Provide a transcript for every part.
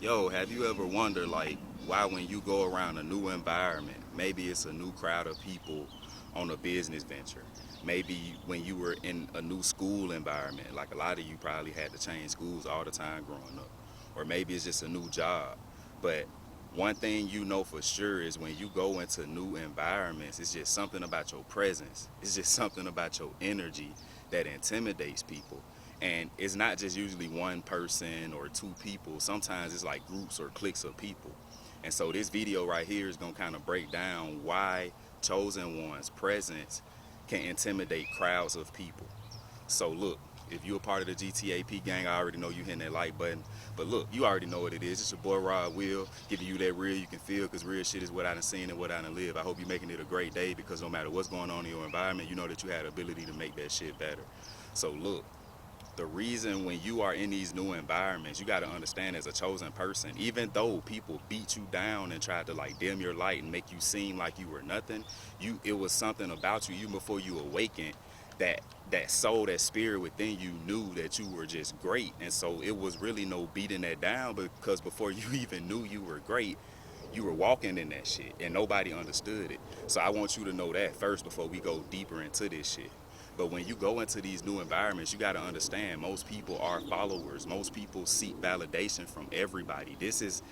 Yo, have you ever wondered like why when you go around a new environment, maybe it's a new crowd of people on a business venture, maybe when you were in a new school environment, like a lot of you probably had to change schools all the time growing up, or maybe it's just a new job. But one thing you know for sure is when you go into new environments, it's just something about your presence. It's just something about your energy that intimidates people. And it's not just usually one person or two people. Sometimes it's like groups or cliques of people. And so this video right here is going to kind of break down why chosen one's presence can intimidate crowds of people. So look, if you're a part of the GTAP gang, I already know you hitting that like button. But look, you already know what it is. It's your boy Rod Will giving you that real you can feel, because real shit is what I done seen and what I done live. I hope you're making it a great day, because no matter what's going on in your environment, you know that you had the ability to make that shit better. So look, the reason when you are in these new environments, you got to understand as a chosen person, even though people beat you down and tried to like dim your light and make you seem like you were nothing, it was something about you even before you awakened, that that soul, that spirit within you knew that you were just great. And so it was really no beating that down, because before you even knew you were great, you were walking in that shit and nobody understood it. So I want you to know that first before we go deeper into this shit. But when you go into these new environments, you got to understand most people are followers. Most people seek validation from everybody. This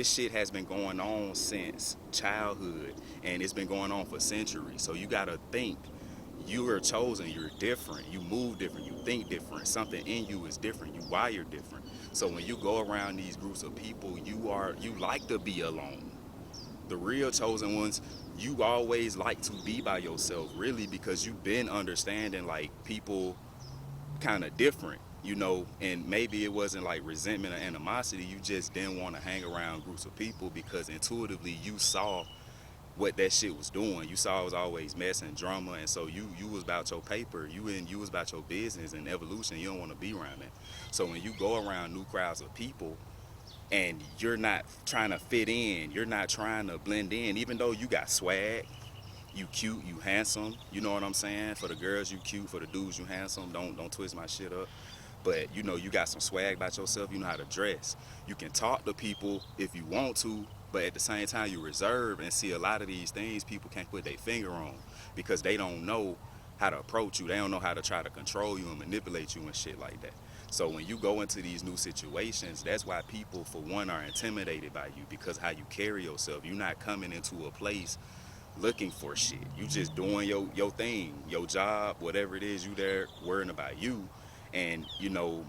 shit has been going on since childhood, and it's been going on for centuries. So you got to think you are chosen, you're different, you move different, you think different, something in you is different, you wire different. So when you go around these groups of people, you like to be alone. The real chosen ones, you always like to be by yourself, really, because you've been understanding like people kind of different, and maybe it wasn't like resentment or animosity, you just didn't want to hang around groups of people because intuitively you saw what that shit was doing. You saw it was always mess and drama, and so you was about your paper, you was about your business and evolution. You don't want to be around that. So when you go around new crowds of people and you're not trying to fit in, you're not trying to blend in, even though you got swag, you cute, you handsome, you know what I'm saying? For the girls, you cute. For the dudes, you handsome. Don't twist my shit up. But you got some swag about yourself. You know how to dress. You can talk to people if you want to, but at the same time, you reserve. And see, a lot of these things people can't put their finger on because they don't know how to approach you. They don't know how to try to control you and manipulate you and shit like that. So when you go into these new situations, that's why people, for one, are intimidated by you, because how you carry yourself. You're not coming into a place looking for shit. You just doing your thing, your job, whatever it is. You there worrying about you. And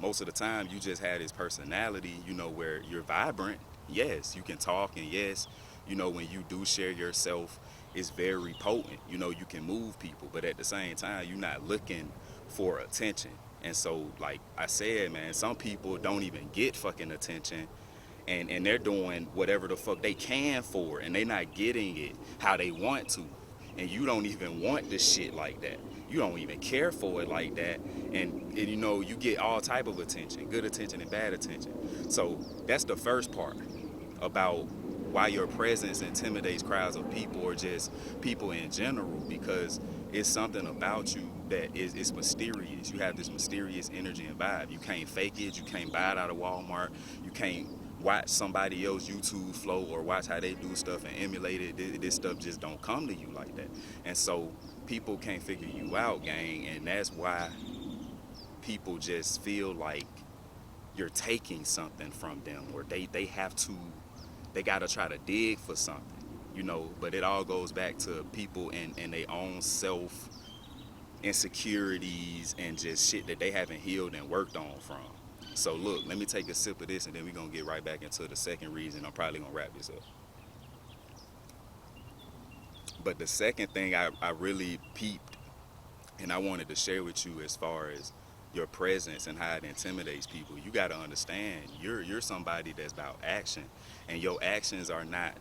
most of the time you just have this personality, where you're vibrant. Yes, you can talk, and yes, when you do share yourself, it's very potent. You can move people, but at the same time, you're not looking for attention. And so, like I said, man, some people don't even get fucking attention, and they're doing whatever the fuck they can for it, and they not getting it how they want to. And you don't even want this shit like that. You don't even care for it like that. And you get all type of attention, good attention and bad attention. So that's the first part about why your presence intimidates crowds of people, or just people in general, because it's something about you that is mysterious. You have this mysterious energy and vibe. You can't fake it. You can't buy it out of Walmart. You can't watch somebody else YouTube flow or watch how they do stuff and emulate it. This stuff just don't come to you like that. And so people can't figure you out, gang, and that's why people just feel like you're taking something from them, or they have to, they gotta try to dig for something, but it all goes back to people and their own self insecurities and just shit that they haven't healed and worked on from. So look, let me take a sip of this, and then we're gonna get right back into the second reason. I'm probably gonna wrap this up. But the second thing I really peeped and I wanted to share with you, as far as your presence and how it intimidates people, you got to understand you're somebody that's about action, and your actions are not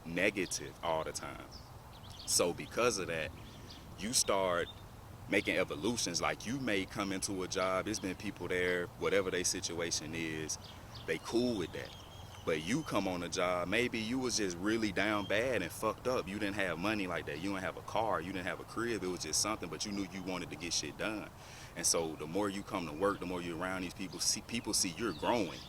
negative all the time. So because of that, you start making evolutions. Like, you may come into a job, there's been people there, whatever their situation is, they cool with that. But you come on a job, maybe you was just really down bad and fucked up. You didn't have money like that. You didn't have a car. You didn't have a crib. It was just something, but you knew you wanted to get shit done. And so the more you come to work, the more you're around these people, people see you're growing.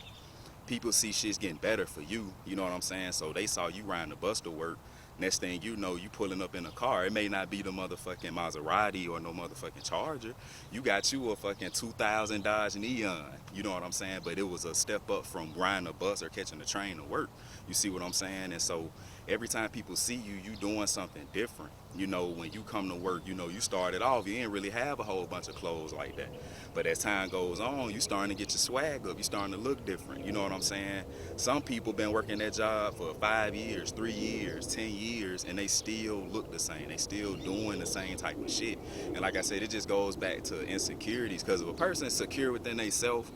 people see shit's getting better for you. You know what I'm saying? So they saw you riding the bus to work. Next thing you know, you pulling up in a car. It may not be the motherfucking Maserati or no motherfucking Charger. You got you a fucking 2000 Dodge Neon. You know what I'm saying? But it was a step up from riding a bus or catching a train to work. You see what I'm saying? And so every time people see you, you doing something different. You know, when you come to work, you know, you started off, you didn't really have a whole bunch of clothes like that. But as time goes on, you starting to get your swag up. You starting to look different. You know what I'm saying? Some people been working that job for 5 years, 3 years, 10 years, and they still look the same. They still doing the same type of shit. And like I said, it just goes back to insecurities. Because if a person's secure within themselves,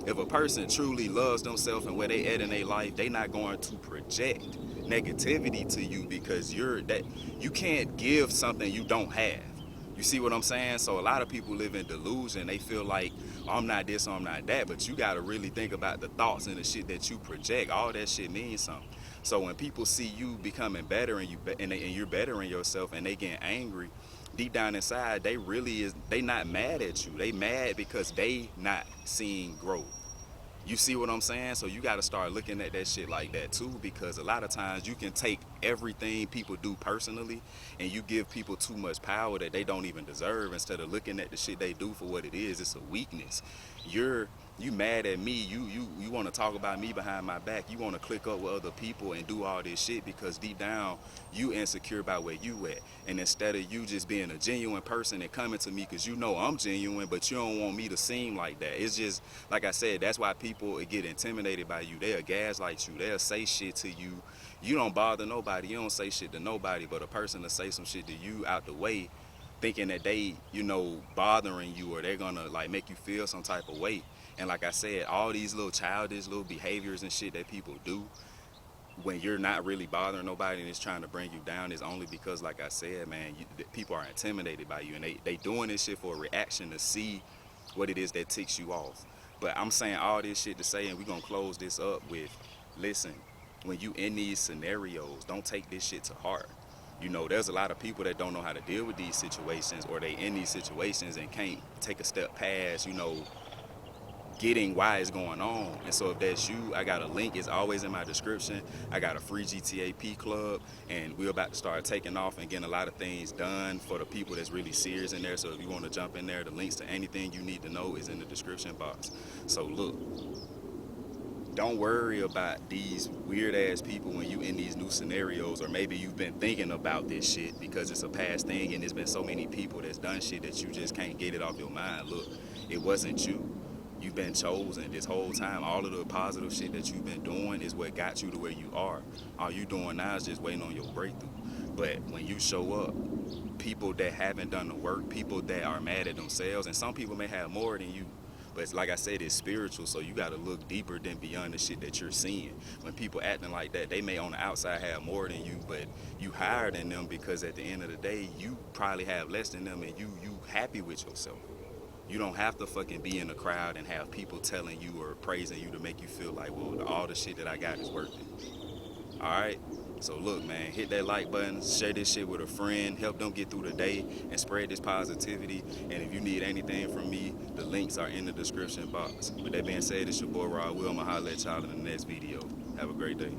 if a person truly loves themselves and where they at in their life, they not going to project negativity to you because you can't give something you don't have. You see what I'm saying? So a lot of people live in delusion. They feel like, oh, I'm not this or I'm not that. But you got to really think about the thoughts and the shit that you project. All that shit means something. So when people see you becoming better and you're bettering yourself and they get angry, deep down inside, they not mad at you. They mad because they not seeing growth. You see what I'm saying? So you got to start looking at that shit like that too, because a lot of times you can take everything people do personally and you give people too much power that they don't even deserve. Instead of looking at the shit they do for what it is, it's a weakness. You mad at me, you want to talk about me behind my back, you want to click up with other people and do all this shit because deep down you insecure about where you at. And instead of you just being a genuine person and coming to me because you know I'm genuine, but you don't want me to seem like that. It's just, like I said, that's why people get intimidated by you. They'll gaslight you, they'll say shit to you. You don't bother nobody, you don't say shit to nobody, but a person to say some shit to you out the way, thinking that they, you know, bothering you or they're gonna like make you feel some type of way. And like I said, all these little childish little behaviors and shit that people do when you're not really bothering nobody and it's trying to bring you down is only because, like I said, man, people are intimidated by you and they doing this shit for a reaction to see what it is that ticks you off. But I'm saying all this shit to say, and we're gonna close this up with, listen, when you in these scenarios, don't take this shit to heart. You know, there's a lot of people that don't know how to deal with these situations, or they in these situations and can't take a step past, you know, getting why it's going on. And so if that's you, I got a link. It's always in my description. I got a free GTAP club, and we're about to start taking off and getting a lot of things done for the people that's really serious in there. So if you want to jump in there, the links to anything you need to know is in the description box. So look, don't worry about these weird ass people when you in these new scenarios, or maybe you've been thinking about this shit because it's a past thing and there's been so many people that's done shit that you just can't get it off your mind. Look, it wasn't you. You've been chosen this whole time. All of the positive shit that you've been doing is what got you to where you are. All you doing now is just waiting on your breakthrough. But when you show up, people that haven't done the work, people that are mad at themselves, and some people may have more than you, but it's, like I said, it's spiritual, so you got to look deeper than beyond the shit that you're seeing. When people acting like that, they may on the outside have more than you, but you higher than them because at the end of the day, you probably have less than them, and you happy with yourself. You don't have to fucking be in a crowd and have people telling you or praising you to make you feel like, well, all the shit that I got is worth it. All right? So look, man, hit that like button, share this shit with a friend, help them get through the day, and spread this positivity. And if you need anything from me, the links are in the description box. With that being said, it's your boy Rod Will. I'ma holler at y'all in the next video. Have a great day.